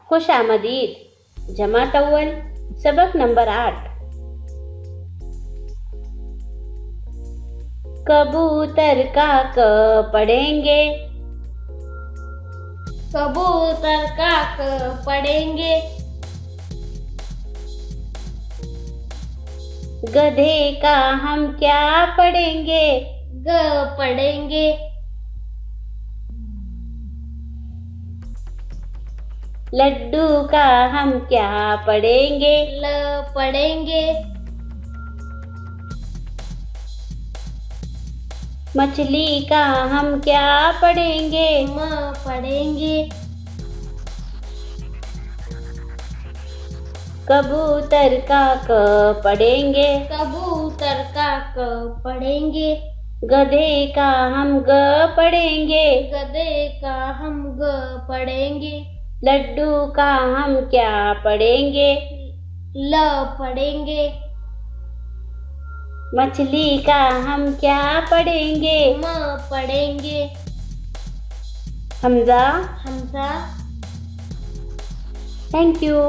खुशामदीद जमात अव्वल सबक नंबर 8। कबूतर का क पढ़ेंगे, कबूतर का क पढ़ेंगे। गधे का हम क्या पढ़ेंगे, ग पढ़ेंगे। लड्डू का हम क्या पढ़ेंगे, ल पढ़ेंगे। मछली का हम क्या पढ़ेंगे, म पढ़ेंगे। कबूतर का क पढ़ेंगे, कबूतर का क पढ़ेंगे। गधे का हम ग पढ़ेंगे, गधे का हम ग पढ़ेंगे। लड्डू का हम क्या पढ़ेंगे, ल पढ़ेंगे। मछली का हम क्या पढ़ेंगे, म पढ़ेंगे। हमजा। हमजा। Thank you.